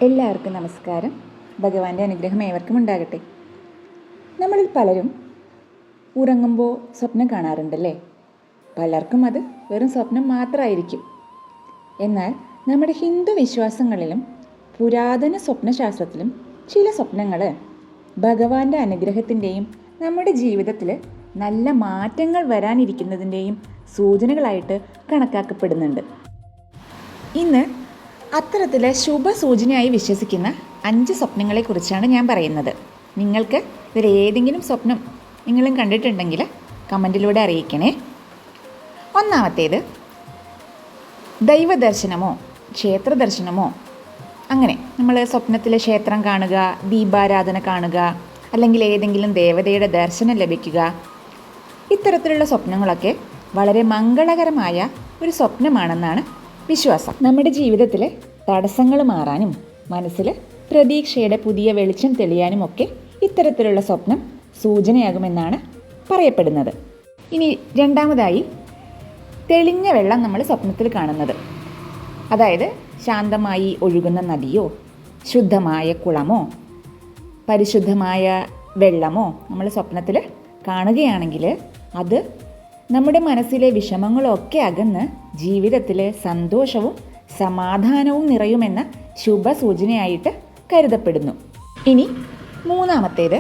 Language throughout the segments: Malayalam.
എല്ലാവർക്കും നമസ്കാരം. ഭഗവാന്റെ അനുഗ്രഹം ഏവർക്കും ഉണ്ടാകട്ടെ. നമ്മളിൽ പലരും ഉറങ്ങുമ്പോൾ സ്വപ്നം കാണാറുണ്ടല്ലേ? പലർക്കും അത് വെറും സ്വപ്നം മാത്രമായിരിക്കും. എന്നാൽ നമ്മുടെ ഹിന്ദു വിശ്വാസങ്ങളിലും പുരാതന സ്വപ്നശാസ്ത്രത്തിലും ചില സ്വപ്നങ്ങൾ ഭഗവാന്റെ അനുഗ്രഹത്തിൻ്റെയും നമ്മുടെ ജീവിതത്തിൽ നല്ല മാറ്റങ്ങൾ വരാനിരിക്കുന്നതിൻ്റെയും സൂചനകളായിട്ട് കണക്കാക്കപ്പെടുന്നുണ്ട്. ഇന്ന് അത്തരത്തിലെ ശുഭസൂചനയായി വിശ്വസിക്കുന്ന 5 സ്വപ്നങ്ങളെക്കുറിച്ചാണ് ഞാൻ പറയുന്നത്. നിങ്ങൾക്ക് ഇതിലേതെങ്കിലും സ്വപ്നം നിങ്ങളും കണ്ടിട്ടുണ്ടെങ്കിൽ കമൻറ്റിലൂടെ അറിയിക്കണേ. ഒന്നാമത്തേത്, ദൈവദർശനമോ ക്ഷേത്ര ദർശനമോ, അങ്ങനെ നമ്മൾ സ്വപ്നത്തിൽ ക്ഷേത്രം കാണുക, ദീപാരാധന കാണുക, അല്ലെങ്കിൽ ഏതെങ്കിലും ദേവതയുടെ ദർശനം ലഭിക്കുക. ഇത്തരത്തിലുള്ള സ്വപ്നങ്ങളൊക്കെ വളരെ മംഗളകരമായ ഒരു സ്വപ്നമാണെന്നാണ് വിശ്വാസം. നമ്മുടെ ജീവിതത്തിലെ തടസ്സങ്ങൾ മാറാനും മനസ്സിൽ പ്രതീക്ഷയുടെ പുതിയ വെളിച്ചം തെളിയാനും ഒക്കെ ഇത്തരത്തിലുള്ള സ്വപ്നം സൂചനയാകുമെന്നാണ് പറയപ്പെടുന്നത്. ഇനി രണ്ടാമതായി, തെളിഞ്ഞ വെള്ളം നമ്മൾ സ്വപ്നത്തിൽ കാണുന്നത്. അതായത് ശാന്തമായി ഒഴുകുന്ന നദിയോ ശുദ്ധമായ കുളമോ പരിശുദ്ധമായ വെള്ളമോ നമ്മൾ സ്വപ്നത്തിൽ കാണുകയാണെങ്കിൽ അത് നമ്മുടെ മനസ്സിലെ വിഷമങ്ങളൊക്കെ അകന്ന് ജീവിതത്തിൽ സന്തോഷവും സമാധാനവും നിറയുമെന്ന ശുഭസൂചനയായിട്ട് കരുതപ്പെടുന്നു. ഇനി മൂന്നാമത്തേത്,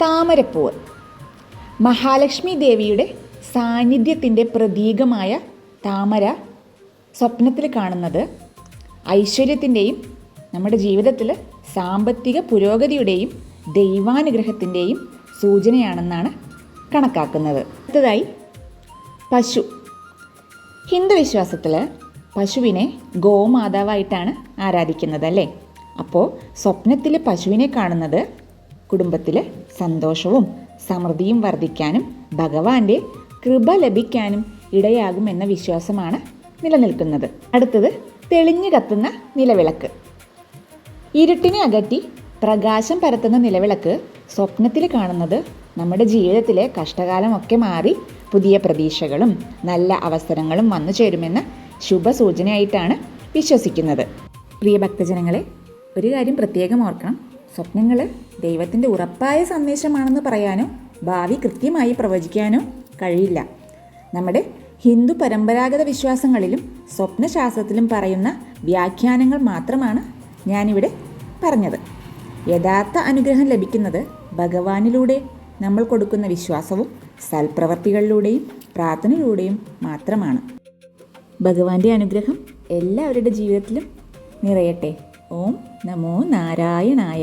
താമരപ്പൂവ്. മഹാലക്ഷ്മി ദേവിയുടെ സാന്നിധ്യത്തിൻ്റെ പ്രതീകമായ താമര സ്വപ്നത്തിൽ കാണുന്നത് ഐശ്വര്യത്തിൻ്റെയും നമ്മുടെ ജീവിതത്തിൽ സാമ്പത്തിക പുരോഗതിയുടെയും ദൈവാനുഗ്രഹത്തിൻ്റെയും സൂചനയാണെന്നാണ് കണക്കാക്കുന്നത്. അടുത്തതായി, പശു. ഹിന്ദു വിശ്വാസത്തിൽ പശുവിനെ ഗോമാതാവായിട്ടാണ് ആരാധിക്കുന്നത് അല്ലേ? അപ്പോൾ സ്വപ്നത്തിൽ പശുവിനെ കാണുന്നത് കുടുംബത്തിൽ സന്തോഷവും സമൃദ്ധിയും വർദ്ധിക്കാനും ഭഗവാന്റെ കൃപ ലഭിക്കാനും ഇടയാകുമെന്ന വിശ്വാസമാണ് നിലനിൽക്കുന്നത്. അടുത്തത്, തെളിഞ്ഞു കത്തുന്ന നിലവിളക്ക്. ഇരുട്ടിനെ അകറ്റി പ്രകാശം പരത്തുന്ന നിലവിളക്ക് സ്വപ്നത്തിൽ കാണുന്നത് നമ്മുടെ ജീവിതത്തിലെ കഷ്ടകാലമൊക്കെ മാറി പുതിയ പ്രതീക്ഷകളും നല്ല അവസരങ്ങളും വന്നു ചേരുമെന്ന ശുഭസൂചനയായിട്ടാണ് വിശ്വസിക്കുന്നത്. പ്രിയ ഭക്തജനങ്ങളെ, ഒരു കാര്യം പ്രത്യേകം ഓർക്കണം. സ്വപ്നങ്ങൾ ദൈവത്തിൻ്റെ ഉറപ്പായ സന്ദേശമാണെന്ന് പറയാനോ ഭാവി കൃത്യമായി പ്രവചിക്കാനോ കഴിയില്ല. നമ്മുടെ ഹിന്ദു പരമ്പരാഗത വിശ്വാസങ്ങളിലും സ്വപ്നശാസ്ത്രത്തിലും പറയുന്ന വ്യാഖ്യാനങ്ങൾ മാത്രമാണ് ഞാനിവിടെ പറഞ്ഞത്. യഥാർത്ഥ അനുഗ്രഹം ലഭിക്കുന്നത് ഭഗവാനിലൂടെ നമ്മൾ കൊടുക്കുന്ന വിശ്വാസവും സൽപ്രവർത്തികളിലൂടെയും പ്രാർത്ഥനയിലൂടെയും മാത്രമാണ്. ഭഗവാന്റെ അനുഗ്രഹം എല്ലാവരുടെ ജീവിതത്തിലും നിറയട്ടെ. ഓം നമോ നാരായണായ.